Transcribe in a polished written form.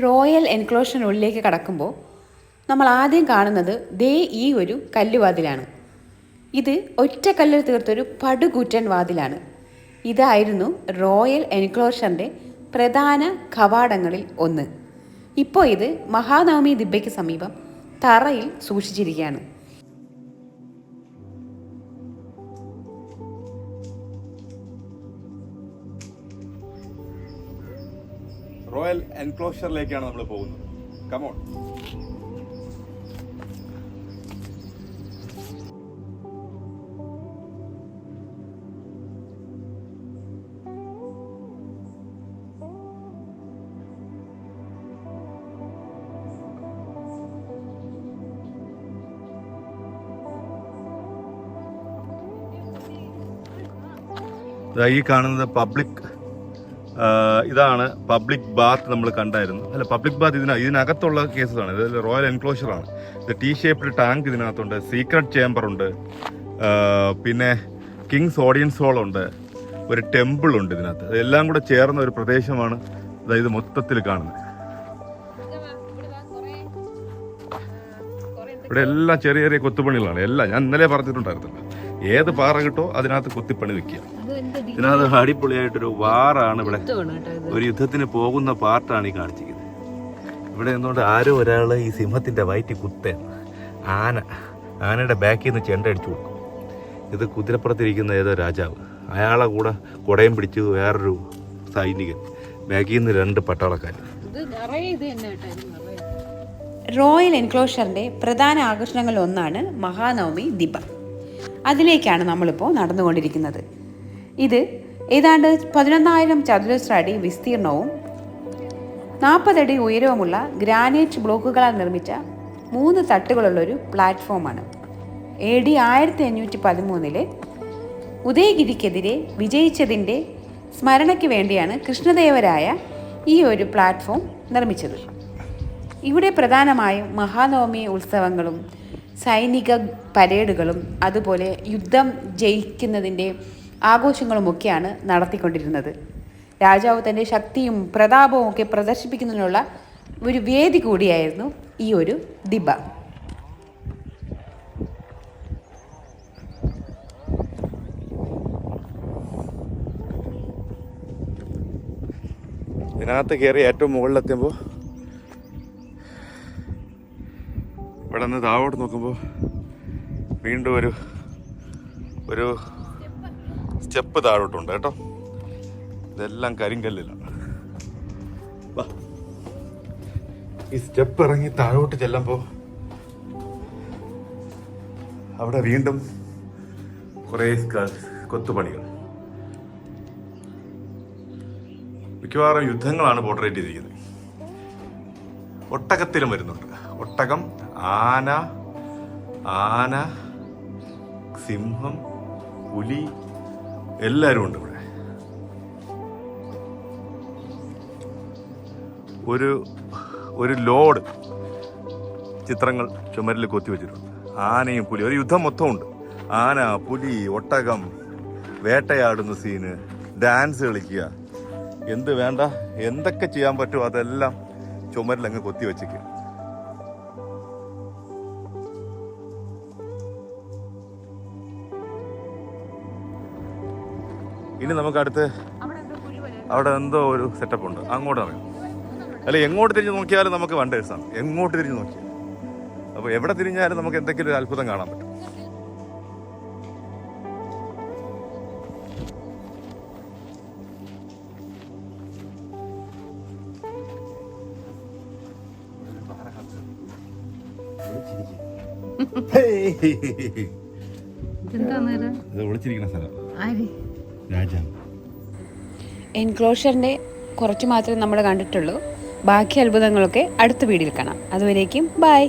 Royal എൻക്ലോഷറിനുള്ളിലേക്ക് കടക്കുമ്പോൾ നമ്മൾ ആദ്യം കാണുന്നത് ഈ ഒരു കല്ലുവാതിലാണ്. ഇത് ഒറ്റ കല്ലിൽ തീർത്തൊരു പടുകൂറ്റൻ വാതിലാണ്. ഇതായിരുന്നു റോയൽ എൻക്ലോഷറിൻ്റെ പ്രധാന കവാടങ്ങളിൽ ഒന്ന്. ഇപ്പോൾ ഇത് മഹാനവമി ദിബ്ബയ്ക്ക് സമീപം തറയിൽ സൂക്ഷിച്ചിരിക്കുകയാണ്. റോയൽ എൻക്ലോഷറിലേക്കാണ് നമ്മൾ പോകുന്നത്. കമോൺ. ഈ കാണുന്നത് ഇതാണ് പബ്ലിക് ബാത്ത്. നമ്മൾ കണ്ടായിരുന്നു. അല്ല, പബ്ലിക് ബാത്ത് ഇതിനകത്തുള്ള കേസസാണ്. ഇത് റോയൽ എൻക്ലോഷറാണ്. ഇത് ടി ഷേപ്ഡ് ടാങ്ക് ഇതിനകത്തുണ്ട്. സീക്രട്ട് ചേംബർ ഉണ്ട്. പിന്നെ കിങ്സ് ഓഡിയൻസ് ഹോൾ ഉണ്ട്. ഒരു ടെമ്പിൾ ഉണ്ട് ഇതിനകത്ത്. ഇതെല്ലാം കൂടെ ചേർന്ന ഒരു പ്രദേശമാണ് ഇത് മൊത്തത്തിൽ കാണുന്നത്. ഇവിടെ എല്ലാം ചെറിയ ചെറിയ കൊത്തുപണികളാണ്. എല്ലാം ഞാൻ ഇന്നലെ പറഞ്ഞിട്ടുണ്ടായിരുന്നില്ല. ഏത് പാറ കിട്ടോ അതിനകത്ത് കൊത്തിപ്പണി വെക്കുക. ഇതിനകത്ത് അടിപൊളിയായിട്ടൊരു വാറാണ്. ഇവിടെ ഒരു യുദ്ധത്തിന് പോകുന്ന പാർട്ടാണ് ഈ കാണിച്ചിരിക്കുന്നത്. ഇവിടെ നിന്നുകൊണ്ട് ആരോ ഒരാൾ ഈ സിംഹത്തിന്റെ വയറ്റി കുത്തേ ആനയുടെ ബാക്കിൽ നിന്ന് ചെണ്ട അടിച്ചു കൊടുക്കും. ഇത് കുതിരപ്പുറത്തിരിക്കുന്ന ഏതോ രാജാവ്, അയാളെ കൂടെ കുടയും പിടിച്ച് വേറൊരു സൈനികൻ, ബാക്കിൽ നിന്ന് 2 പട്ടാളക്കാർ. റോയൽ എൻക്ലോഷറിൻ്റെ പ്രധാന ആകർഷണങ്ങളിൽ ഒന്നാണ് മഹാനവമി ദിബ്ബ. അതിലേക്കാണ് നമ്മളിപ്പോൾ നടന്നുകൊണ്ടിരിക്കുന്നത്. ഇത് ഏതാണ്ട് 11,000 ചതുരശ്ര അടി വിസ്തീർണവും 40 അടി ഉയരവുമുള്ള ഗ്രാനൈറ്റ് ബ്ലോക്കുകളാൽ നിർമ്മിച്ച 3 തട്ടുകളുള്ളൊരു പ്ലാറ്റ്ഫോമാണ്. AD 1513 ഉദയഗിരിക്കെതിരെ വിജയിച്ചതിൻ്റെ സ്മരണയ്ക്ക് വേണ്ടിയാണ് കൃഷ്ണദേവരായ ഈ ഒരു പ്ലാറ്റ്ഫോം നിർമ്മിച്ചത്. ഇവിടെ പ്രധാനമായും മഹാനവമി ഉത്സവങ്ങളും സൈനിക പരേഡുകളും അതുപോലെ യുദ്ധം ജയിക്കുന്നതിൻ്റെ ആഘോഷങ്ങളുമൊക്കെയാണ് നടത്തിക്കൊണ്ടിരുന്നത്. രാജാവ് തൻ്റെ ശക്തിയും പ്രതാപവും ഒക്കെ പ്രദർശിപ്പിക്കുന്നതിനുള്ള ഒരു വേദി കൂടിയായിരുന്നു ഈ ഒരു ദിബ്ബ. ഇതിനകത്ത് കയറി ഏറ്റവും മുകളിലെത്തുമ്പോൾ ഇവിടെ നിന്ന് താഴോട്ട് നോക്കുമ്പോൾ വീണ്ടും ഒരു സ്റ്റെപ്പ് താഴോട്ടുണ്ട് കേട്ടോ. ഇതെല്ലാം കരിങ്കല്ലിലാണ്. ഈ സ്റ്റെപ്പ് ഇറങ്ങി താഴോട്ട് ചെല്ലുമ്പോൾ അവിടെ വീണ്ടും കുറേ കൊത്തുപണികൾ. മിക്കവാറും യുദ്ധങ്ങളാണ് പോർട്രേറ്റ് ചെയ്തിരിക്കുന്നത്. ഒട്ടകത്തിലും വരുന്നുണ്ട്. ഒട്ടകം, ആന, സിംഹം, പുലി എല്ലാവരും ഉണ്ട് ഇവിടെ. ഒരു ലോഡ് ചിത്രങ്ങൾ ചുമരിൽ കൊത്തിവെച്ചിട്ടുണ്ട്. ആനയും പുലി, ഒരു യുദ്ധം മൊത്തം ഉണ്ട്. ആന, പുലി, ഒട്ടകം, വേട്ടയാടുന്ന സീന്, ഡാൻസ് കളിക്കുക, എന്ത് വേണ്ട എന്തൊക്കെ ചെയ്യാൻ പറ്റുമോ അതെല്ലാം ചുമരിലങ്ങ് കൊത്തിവെച്ചിരിക്കുക. ഇനി നമുക്ക് അടുത്ത് അവിടെ എന്തോ ഒരു സെറ്റപ്പ് ഉണ്ട്, അങ്ങോട്ട് അറിയാം. അല്ല, എങ്ങോട്ട് തിരിഞ്ഞ് നോക്കിയാലും നമുക്ക് വണ്ടേഴ്സാണ്. എങ്ങോട്ട് തിരിഞ്ഞ് നോക്കിയാൽ, അപ്പോൾ എവിടെ തിരിഞ്ഞാലും നമുക്ക് എന്തെങ്കിലും ഒരു അത്ഭുതം കാണാൻ പറ്റും. വിളിച്ചിരിക്കുന്ന സ്ഥലം രാജാവ്. എൻക്ലോഷറിൻ്റെ കുറച്ച് മാത്രമേ നമ്മൾ കണ്ടിട്ടുള്ളൂ. ബാക്കി അത്ഭുതങ്ങളൊക്കെ അടുത്ത വീഡിയോയിൽ കാണാം. അതുവരേക്കും ബൈ.